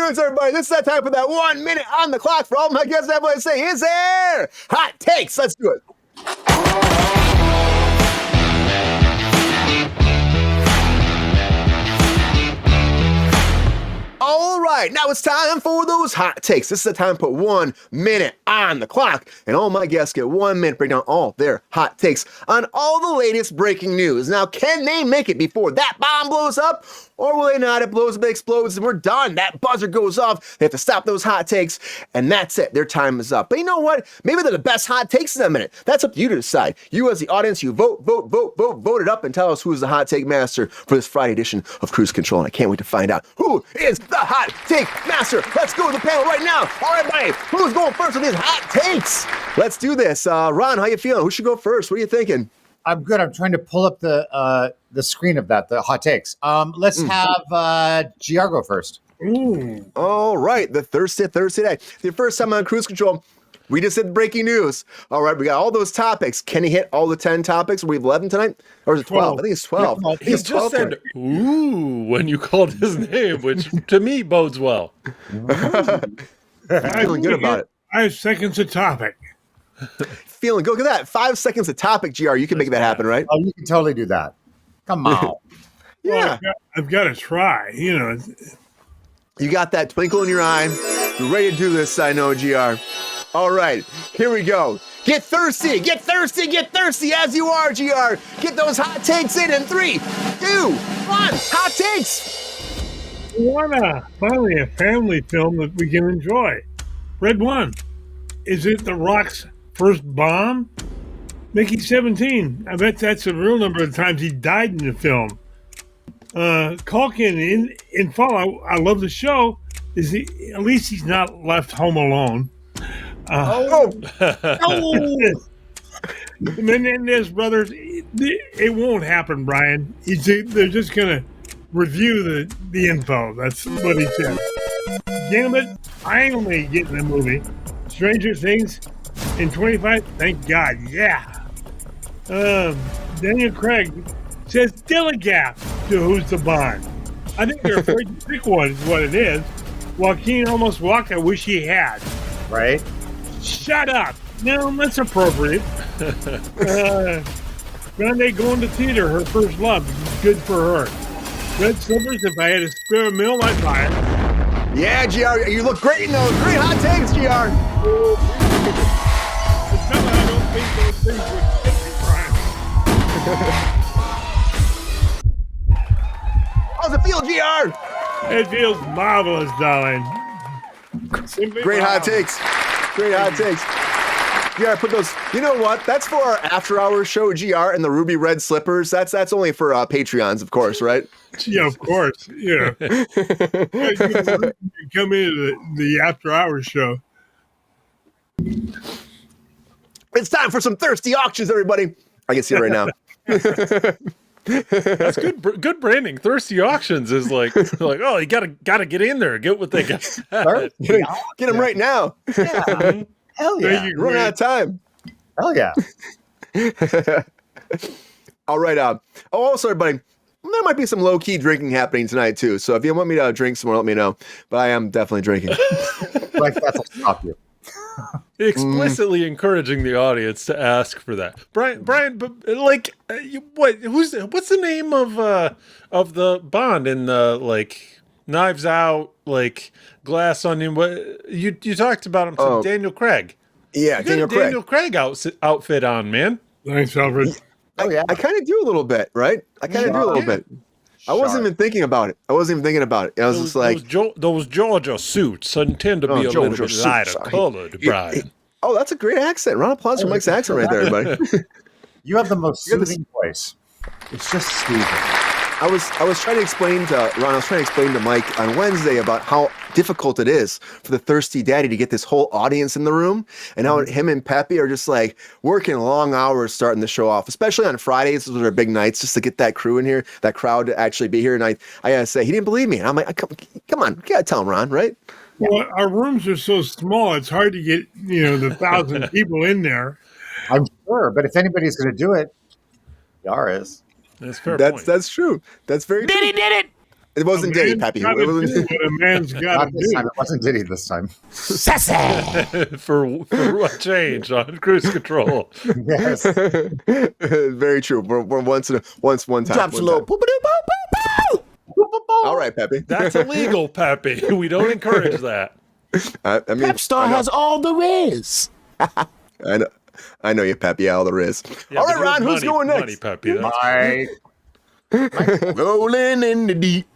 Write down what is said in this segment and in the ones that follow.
news, everybody. This is that time for that 1 minute on the clock for all my guests. Everybody say, is there hot takes? Let's do it. All right, now it's time for those hot takes. This is the time to put 1 minute on the clock, and all my guests get 1 minute to break down all their hot takes on all the latest breaking news. Now, can they make it before that bomb blows up, or will they not? It blows up, it explodes, and we're done. That buzzer goes off. They have to stop those hot takes, and that's it. Their time is up. But you know what? Maybe they're the best hot takes in a minute. That's up to you to decide. You as the audience, you vote it up, and tell us who's the hot take master for this Friday edition of Cruise Control, and I can't wait to find out who is the hot take master. Let's go to the panel right now. All right, buddy, who's going first with these hot takes? Let's do this. Ron, how you feeling? Who should go first? What are you thinking? I'm good. I'm trying to pull up the screen of the hot takes. Let's have GR go first. Ooh. All right, the Thursday day. The first time on Cruise Control, we just did breaking news. All right, we got all those topics. Can he hit all the 10 topics? We have 11 tonight? Or is it 12? I think it's 12. Yeah, he just said, ooh, when you called his name, which to me bodes well. I'm feeling good about it. 5 seconds a topic. Feeling good. Look at that. 5 seconds a topic, GR. You can make that happen, right? Oh, you can totally do that. Come on. Yeah. Well, I've got to try, you know. You got that twinkle in your eye. You're ready to do this, I know, GR. All right, here we go. Get thirsty as you are, GR. Get those hot takes in 3, 2, 1. Hot takes. Finally a family film that we can enjoy. Red One. Is it The Rock's first bomb? Mickey 17. I bet that's the real number of times he died in the film. Culkin in Fallout. I love the show. At least he's not left home alone. The Menendez brothers. It won't happen, Brian. They're just gonna review the info. That's what he said. Gambit finally getting the movie. Stranger Things in 25. Thank God. Yeah. Daniel Craig says still a gap to who's the Bond. I think they're afraid to pick one is what it is. Joaquin almost walked. I wish he had. Right? Shut up. No, that's appropriate. Grande going to theater, her first love. Good for her. Red slippers, if I had a spare meal, I'd buy it. Yeah, GR, you look great in those. Great hot takes, GR. I don't think those things would fit me, Brian. How's it feel, GR? It feels marvelous, darling. Great hot takes. Great hot takes. GR, put those. You know what? That's for our after-hours show, GR, and the ruby red slippers. That's only for Patreons, of course, right? Yeah, of course. Yeah. You come into the after-hours show. It's time for some thirsty auctions, everybody. I can see it right now. That's good branding. Thirsty auctions is like oh, you gotta get in there, get what they got. Get them right now. Yeah. Hell yeah. Run out of time. Hell yeah. All right. Also, everybody, there might be some low-key drinking happening tonight, too. So if you want me to drink some more, let me know. But I am definitely drinking. Like, that'll stop you. Explicitly encouraging the audience to ask for that. Brian, but like, what's the name of the Bond in the like Knives Out, like Glass Onion? What you talked about him? Oh. Daniel Craig. Yeah, Daniel Craig. Daniel Craig outfit on, man. Thanks, Alfred. Oh yeah, I kind of do a little bit, right? I kind of do a little bit. I wasn't even thinking about it. I was just like those Georgia suits intend to be a little bit lighter colored, Brian. Oh, that's a great accent. Round of applause for Mike's accent right there, everybody. You have the most soothing voice. It's just soothing. I was trying to explain to Ron, I was trying to explain to Mike on Wednesday about how difficult it is for the thirsty daddy to get this whole audience in the room, and how him and Pepe are just like working long hours starting the show off, especially on Fridays. Those are big nights just to get that crew in here, that crowd to actually be here. And I gotta say, he didn't believe me. And I'm like, come on, you gotta tell him, Ron, right? Well, our rooms are so small, it's hard to get, the 1,000 people in there. I'm sure, but if anybody's going to do it, Yar is. That's fair point. That's true. That's very true. Did it! It wasn't Diddy, Peppy. What a man's got Not to this do. time. It wasn't Diddy this time. for a change on cruise control. Yes. Very true. We're one time. Drops a one little time. poop-a-doo-poop-poop-poop. All right, Peppy. That's illegal, Peppy. We don't encourage that. I mean, Pepestar has all there is. I know you, Peppy. Yeah, all there is. Yeah, All right, but Ron. money, Who's going next? Money, Peppy. That's Mike. Rolling in the deep.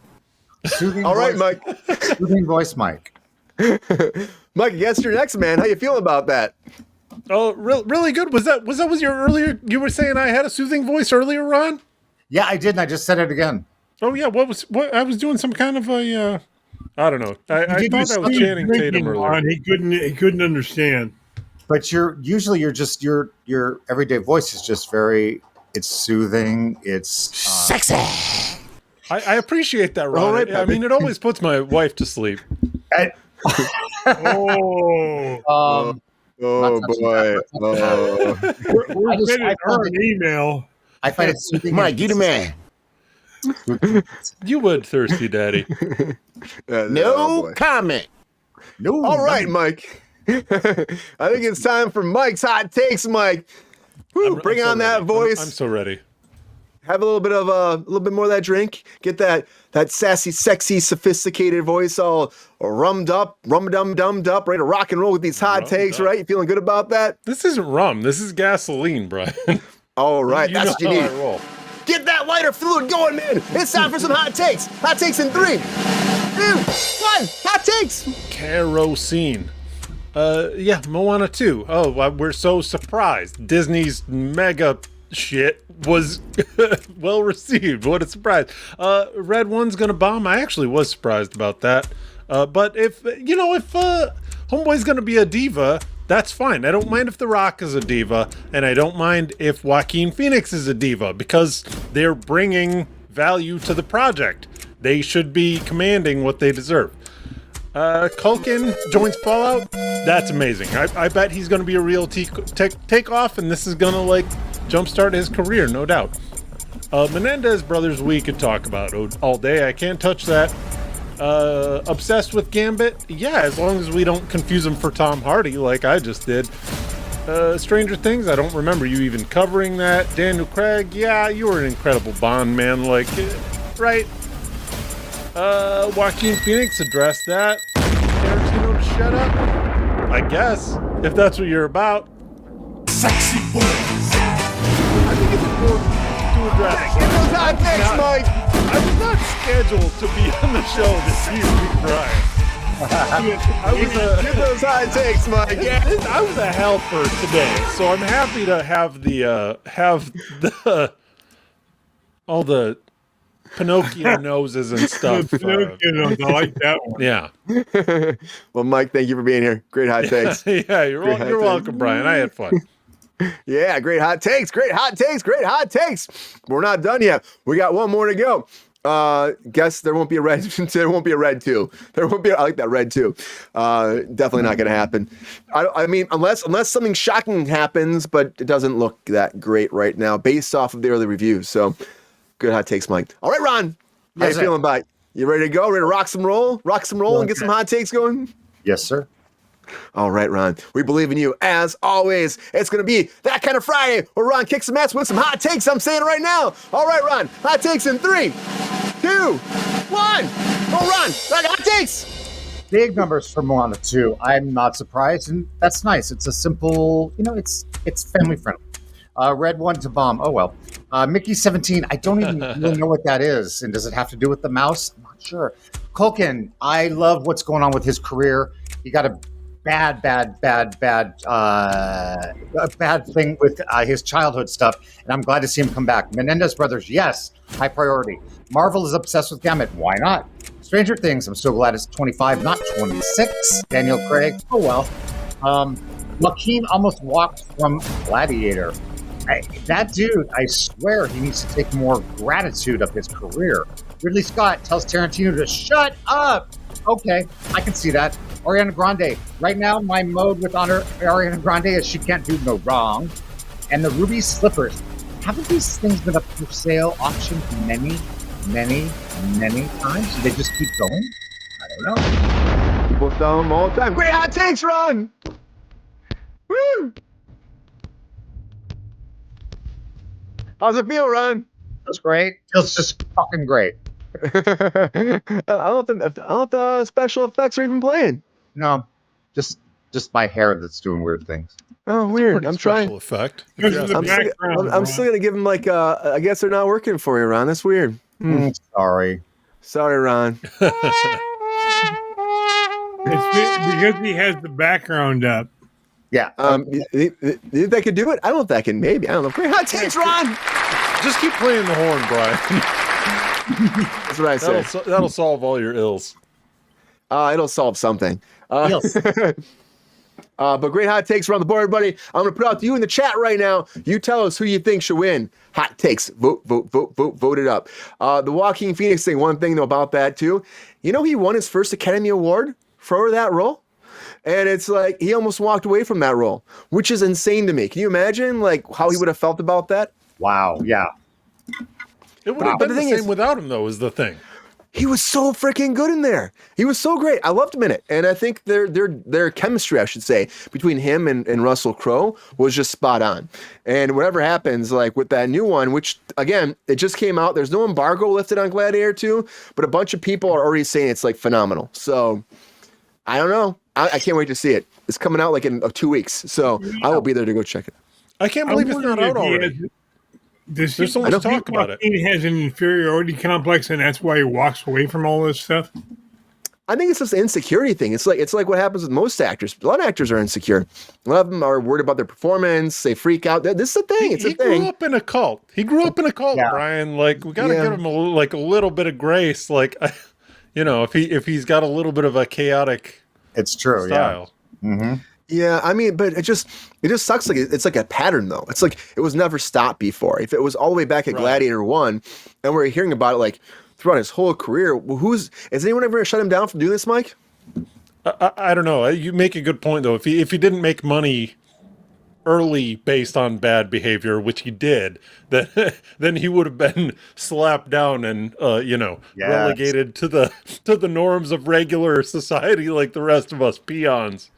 Soothing All right, voice, Mike. Soothing voice, Mike. Mike, I guess you're next, man. How you feeling about that? Oh, really good. Was that your earlier? You were saying I had a soothing voice earlier, Ron? Yeah, I did, and I just said it again. Oh yeah. What I was doing some kind of a. I don't know. I thought I was Channing Tatum earlier. Ron. He couldn't understand. But your everyday voice is just it's soothing. It's Sexy. I appreciate that, Ron. All right, I mean, it always puts my wife to sleep. Oh, Oh boy. Oh. we're I just- sending I her found an email. I find it soothing. Mike, you the man. You would, thirsty daddy. Oh, No boy. comment. No. All right, Mike. I think it's time for Mike's hot takes, Mike. Woo, bring I'm so on that ready. voice. I'm so ready. Have a little bit more of that drink. Get that sassy, sexy, sophisticated voice all rummed up, rum-dum-dummed up, ready to rock and roll with these hot Rummed takes, up. right? You feeling good about that? This isn't rum. This is gasoline, Brian. All right, that's what you know how need. I roll. Get that lighter fluid going, man. It's time for some hot takes. Hot takes in 3, 2, 1. Hot takes. Kerosene. Yeah, Moana 2. Oh, we're so surprised. Disney's mega shit was well received. What a surprise. Red One's gonna bomb. I actually was surprised about that. But if Homeboy's gonna be a diva, that's fine. I don't mind if The Rock is a diva, and I don't mind if Joaquin Phoenix is a diva, because they're bringing value to the project. They should be commanding what they deserve. Culkin joins Fallout. That's amazing. I bet he's going to be a real takeoff, and this is going to jumpstart his career, no doubt. Menendez brothers, we could talk about all day. I can't touch that. Obsessed with Gambit? Yeah, as long as we don't confuse him for Tom Hardy like I just did. Stranger Things? I don't remember you even covering that. Daniel Craig? Yeah, you were an incredible Bond man, right? Joaquin Phoenix addressed that. Tarantino to shut up? I guess, if that's what you're about. Sexy boy. I think it's important to address. Get those hot takes, Mike. I was not scheduled to be on the show this year, Brian. Get those hot takes, Mike. I was a helper today, so I'm happy to have all the Pinocchio noses and stuff. Pinocchio nose, I like that one. Yeah. Well, Mike, thank you for being here. Great hot takes. Yeah, you're welcome, Brian. I had fun. Yeah, great hot takes. Great hot takes. Great hot takes. We're not done yet. We got one more to go. Guess there won't be a red. There won't be a red 2. There won't be. I like that red 2. Definitely not going to happen. I mean, unless something shocking happens, but it doesn't look that great right now, based off of the early reviews. So, good hot takes, Mike. All right, Ron. How you feeling about it? You ready to go? Ready to rock some roll, and get some hot takes going? Yes, sir. All right, Ron. We believe in you. As always, it's going to be that kind of Friday where Ron kicks some ass with some hot takes. I'm saying it right now. All right, Ron. Hot takes in 3, 2, 1. Oh, Ron. I got hot takes. Big numbers for Moana 2. I'm not surprised, and that's nice. It's a simple, it's family friendly. Red One to bomb. Oh, well. Mickey 17. I don't even really know what that is. And does it have to do with the mouse? I'm not sure. Culkin. I love what's going on with his career. He got a bad thing with his childhood stuff, and I'm glad to see him come back. Menendez brothers, yes, high priority. Marvel is obsessed with Gambit. Why not? Stranger Things, I'm so glad it's 25, not 26. Daniel Craig, oh well. Joaquin almost walked from Gladiator. That dude, I swear, he needs to take more gratitude of his career. Ridley Scott tells Tarantino to shut up. Okay, I can see that. Ariana Grande. Right now, my mode with Ariana Grande is she can't do no wrong. And the ruby slippers. Haven't these things been up for sale, auction for many many, many times? Do they just keep going? I don't know. People tell them all the time. Great hot takes, Ron. Woo! How's it feel, Ron? That's great. Feels just fucking great. I don't know if the special effects are even playing. No, just my hair that's doing weird things. Oh, weird. Pretty I'm special trying. effect. Because of the I'm still, background, I'm still gonna give him like I guess they're not working for you, Ron. That's weird. Sorry. Sorry, Ron. It's because he has the background up. Yeah. You think they could do it? I don't know if that can. Maybe I don't know. Great hot takes, Ron. Just keep playing the horn, Brian. That's what I say. That'll solve all your ills. It'll solve something. Yes. But great hot takes around the board, everybody. I'm going to put out to you in the chat right now. You tell us who you think should win. Hot takes. Vote it up. The Joaquin Phoenix thing, one thing though about that too, you know he won his first Academy Award for that role? And it's like he almost walked away from that role, which is insane to me. Can you imagine like how he would have felt about that? Wow. Yeah. It would have been the same without him, though, is the thing. He was so freaking good in there. He was so great. I loved him in it. And I think their chemistry, I should say, between him and Russell Crowe was just spot on. And whatever happens, like with that new one, which, again, it just came out. There's no embargo lifted on Gladiator 2, but a bunch of people are already saying it's, like, phenomenal. So, I don't know. I can't wait to see it. It's coming out, like, in 2 weeks. So, I will be there to go check it out. I can't believe it's not out already. There's so much talk about it. He has an inferiority complex, and that's why he walks away from all this stuff. I think it's just an insecurity thing. It's like what happens with most actors. A lot of actors are insecure. A lot of them are worried about their performance. They freak out. This is a thing. It's a thing. He grew up in a cult. Yeah. Brian. Like we got to give him a little bit of grace. Like, if he's got a little bit of a chaotic, it's true. style. Yeah. Mm-hmm. Yeah, I mean, but it just sucks. Like it's like a pattern, though. It's like it was never stopped before. If it was all the way back at Gladiator 1, and we're hearing about it like throughout his whole career, is anyone ever gonna shut him down from doing this, Mike? I don't know. You make a good point though. If he didn't make money early based on bad behavior, which he did, then he would have been slapped down and relegated to the norms of regular society like the rest of us peons.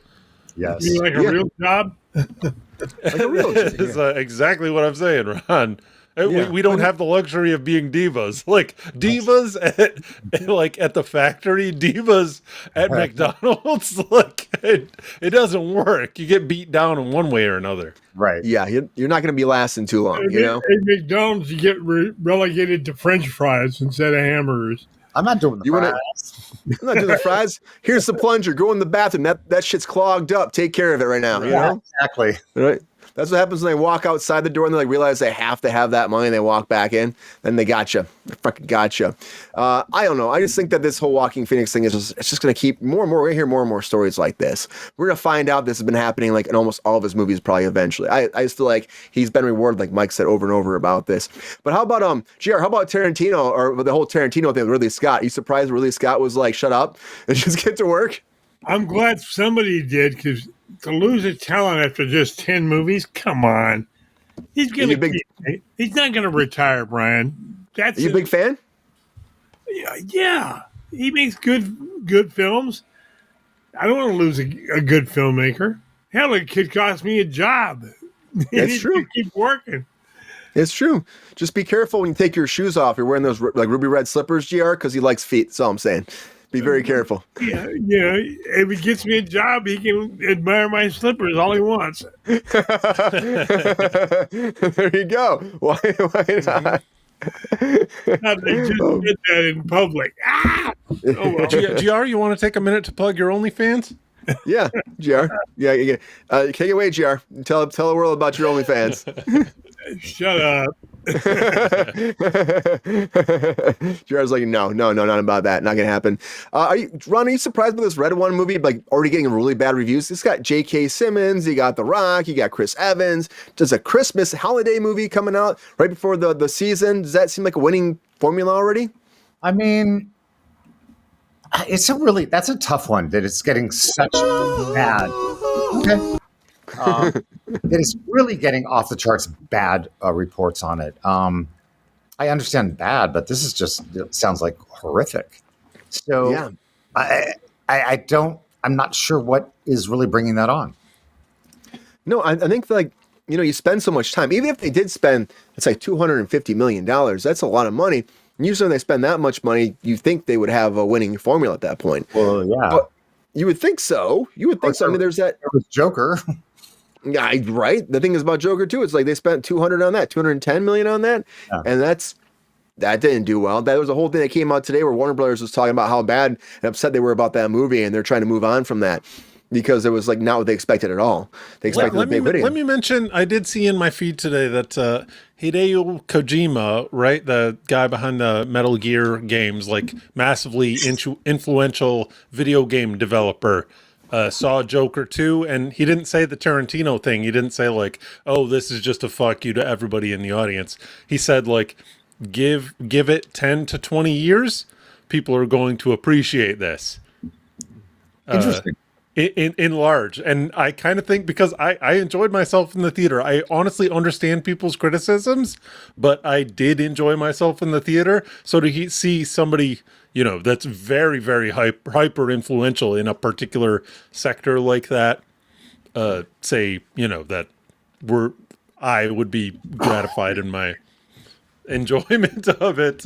Yes. You mean like a real job? Like a real Is exactly what I'm saying, Ron. We don't have the luxury of being divas. Like divas at the factory, divas at McDonald's. Like it doesn't work. You get beat down in one way or another. Right. Yeah, you're not gonna be lasting too long. At McDonald's, you get relegated to French fries instead of hamburgers. I'm not doing the fries. I'm not doing the fries. Here's the plunger. Go in the bathroom. That shit's clogged up. Take care of it right now. You know? Exactly. Right. That's what happens when they walk outside the door and they realize they have to have that money and they walk back in. Then they gotcha. They fucking gotcha. I don't know. I just think that this whole Joaquin Phoenix thing it's just going to keep more and more. We're going to hear more and more stories like this. We're going to find out this has been happening like in almost all of his movies probably eventually. I just feel like he's been rewarded, like Mike said over and over about this. But how about GR, how about Tarantino or the whole Tarantino thing with Ridley Scott? Are you surprised Ridley Scott was like, shut up and just get to work? I'm glad somebody did, because to lose a talent after just 10 movies, come on. He's not going to retire, Brian. Are you a big fan? Yeah. He makes good films. I don't want to lose a good filmmaker. Hell, it could cost me a job. That's true. Keep working. It's true. Just be careful when you take your shoes off. You're wearing those like ruby red slippers, GR, because he likes feet. That's all I'm saying. Be very careful. Yeah, if he gets me a job, he can admire my slippers all he wants. There you go. Why not? They just did that in public. Ah! Oh, well. GR, you want to take a minute to plug your OnlyFans? Yeah, GR. Yeah. Take it away, GR. Tell the world about your OnlyFans. Shut up. Jared's like, no, not about that. Not gonna happen. Ron, are you surprised by this Red One movie? Like already getting really bad reviews. It's got J.K. Simmons, you got The Rock, you got Chris Evans. Just a Christmas holiday movie coming out right before the season. Does that seem like a winning formula already? I mean, that's a tough one that it's getting such bad. Okay. It is really getting off the charts bad reports on it. I understand bad, but this is just it sounds like horrific. So Yeah. I don't. I'm not sure what is really bringing that on. No, I think like, you spend so much time, even if they did spend, it's like $250 million, that's a lot of money. Usually when they spend that much money, you think they would have a winning formula at that point. Well, yeah. But you would think so. You would think so. I mean, there's that. There was Joker. Yeah, right. The thing is about Joker too. It's like they spent 200 on that, 210 million on that, and that didn't do well. That was a whole thing that came out today where Warner Brothers was talking about how bad and upset they were about that movie, and they're trying to move on from that because it was like not what they expected at all. They expected a big video. Let me mention, I did see in my feed today that Hideo Kojima, right, the guy behind the Metal Gear games, like massively influential video game developer, saw Joker 2, and he didn't say the Tarantino thing. He didn't say like, oh, this is just a fuck you to everybody in the audience. He said like, give it 10 to 20 years, people are going to appreciate this. Interesting. In large. And I kind of think, because I enjoyed myself in the theater, I honestly understand people's criticisms, but I did enjoy myself in the theater. So to see somebody, that's very, very hyper influential in a particular sector like that, say, that I would be gratified in my enjoyment of it.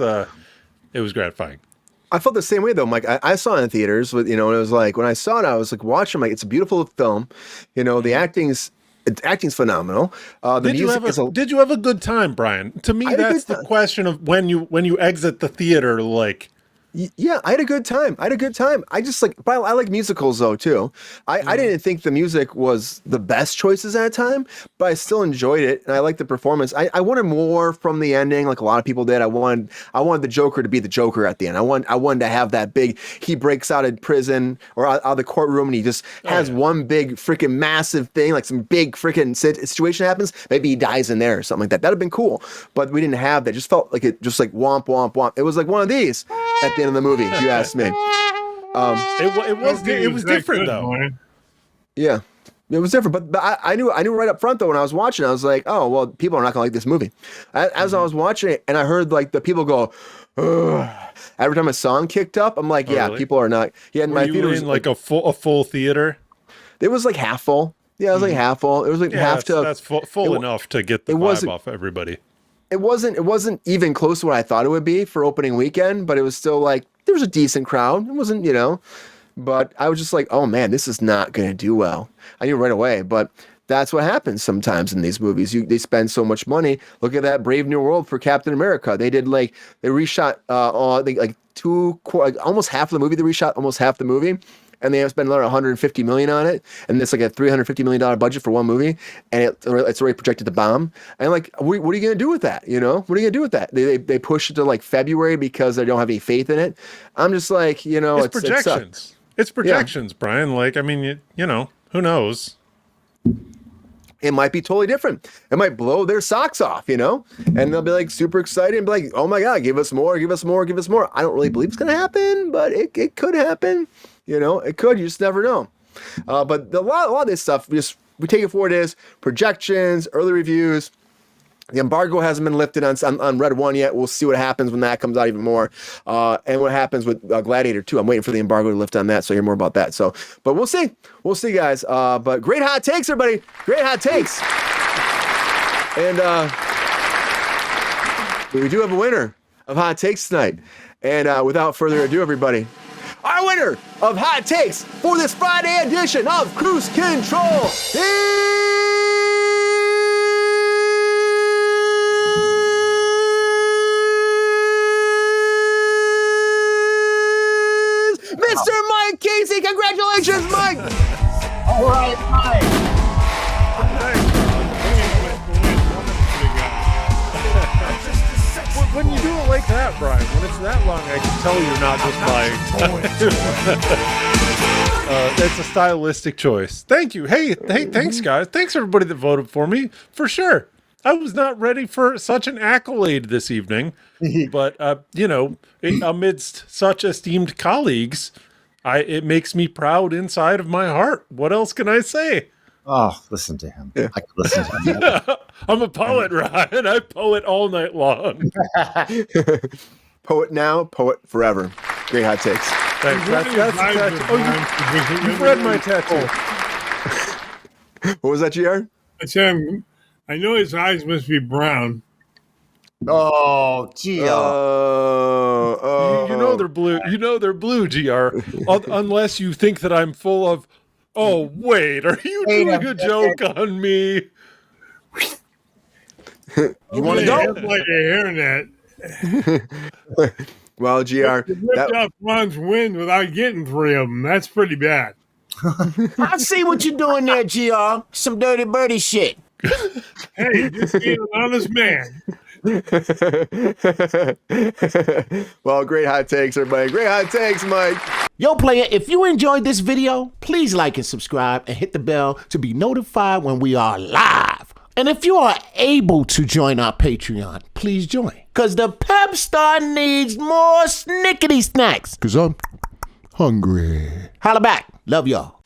It was gratifying. I felt the same way though, Mike. I saw it in theaters with, and it was like, when I saw it, I was like watching, like, it's a beautiful film. The acting's phenomenal. The Did you have a good time, Brian? To me, that's the question of when you exit the theater, like. Yeah, I had a good time. I just but I like musicals though too. I didn't think the music was the best choices at a time, but I still enjoyed it and I liked the performance. I wanted more from the ending, like a lot of people did. I wanted the Joker to be the Joker at the end. I wanted to have that big, he breaks out of prison or out of the courtroom and he just has one big freaking massive thing, like some big freaking situation happens. Maybe he dies in there or something like that. That'd have been cool, but we didn't have that. It just felt like it just like womp womp womp. It was like one of these at the end of the movie, if you ask me. It was different though. Yeah, it was different. But I knew right up front though when I was watching, I was like, oh well, people are not gonna like this movie. As I was watching it, and I heard like the people go, ugh. Every time a song kicked up, I'm like, yeah, really? People are not. Yeah, and my theater was like a full theater. It was like half full. Yeah, it was like half full. It was like half to. That's full enough to get the vibe off everybody. It wasn't even close to what I thought it would be for opening weekend, but it was still like there was a decent crowd. It wasn't, but I was just like, oh man, this is not going to do well. I knew right away, but that's what happens sometimes in these movies. They spend so much money. Look at that Brave New World for Captain America. They did they reshot almost half of the movie. They reshot almost half the movie. And they have spent another $150 million on it, and it's like a $350 million budget for one movie, and it's already projected to bomb. And like, what are you gonna do with that? What are you gonna do with that? They push it to like February because they don't have any faith in it. I'm just like, it's projections. It's projections, yeah. Brian. Like, I mean, who knows? It might be totally different. It might blow their socks off, and they'll be like super excited and be like, oh my god, give us more, give us more, give us more. I don't really believe it's gonna happen, but it could happen. It could. You just never know. But a lot of this stuff, we take it for what it is. Projections, early reviews. The embargo hasn't been lifted on Red One yet. We'll see what happens when that comes out even more. And what happens with Gladiator 2. I'm waiting for the embargo to lift on that, so you'll hear more about that. So, but we'll see. We'll see, guys. But great hot takes, everybody. Great hot takes. And we do have a winner of hot takes tonight. And without further ado, everybody, our winner of hot takes for this Friday edition of Cruise Control is Mr. Mike Casey. Congratulations, Mike. All right, Mike. When you do it like that, Brian, when it's that long, I can tell you're not just lying. It's a stylistic choice. Thank you. Hey, thanks, guys. Thanks, everybody that voted for me, for sure. I was not ready for such an accolade this evening, but, amidst such esteemed colleagues, it makes me proud inside of my heart. What else can I say? Oh, listen to him. Yeah. I could listen to him. I'm a poet, Ryan. I poet all night long. Poet now, poet forever. Great hot takes. Thanks. That's a tattoo. Oh, you've read my tattoo. What was that, GR? I said, I know his eyes must be brown. Oh, Gio. You know they're blue. You know they're blue, GR. Unless you think that I'm full of. Oh wait, are you doing a joke on me? You want to They go? have like a hairnet. Well, GR, You ripped off Ron's wind without getting 3 of them. That's pretty bad. I see what you're doing there, GR. Some dirty birdie shit. Hey, just being an honest man. Well, great hot takes, everybody. Great hot takes, Mike. Yo, player, if you enjoyed this video, please like and subscribe and hit the bell to be notified when we are live. And if you are able to join our Patreon, please join. Because the Pepestar needs more snickety snacks. Because I'm hungry. Holla back. Love y'all.